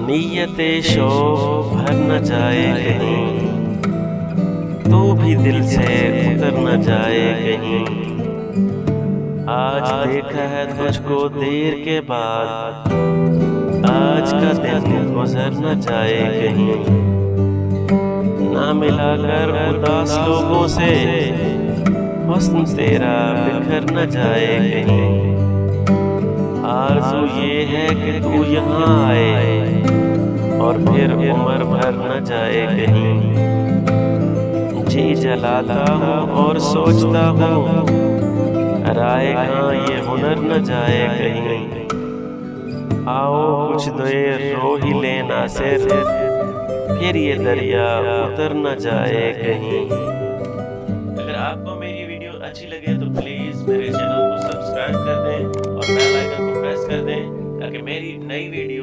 नीयते शौक भर न जाए कहीं, तू भी दिल से उतर न जाए कहीं। आज देखा है तुझको देर के बाद, आज का दिन गुजर न जाए कहीं। ना मिला कर उदास लोगों से, हुस्न तेरा बिखर न जाए कहीं। आरज़ू ये है कि तू यहाँ आए और फिर उम्र भर न जाए कहीं। जी जलाता हूँ और सोचता हूँ, रायगा ये हुनर न जाए कहीं। आओ कुछ देर रो ही लेना सिर, फिर ये दरिया उतर न जाए कहीं। अगर आपको मेरी वीडियो अच्छी लगे तो प्लीज़ मेरे चैनल को सब्सक्राइब कर दें और बेल आइकन को प्रेस कर दें, ताकि मेरी नई वीडियो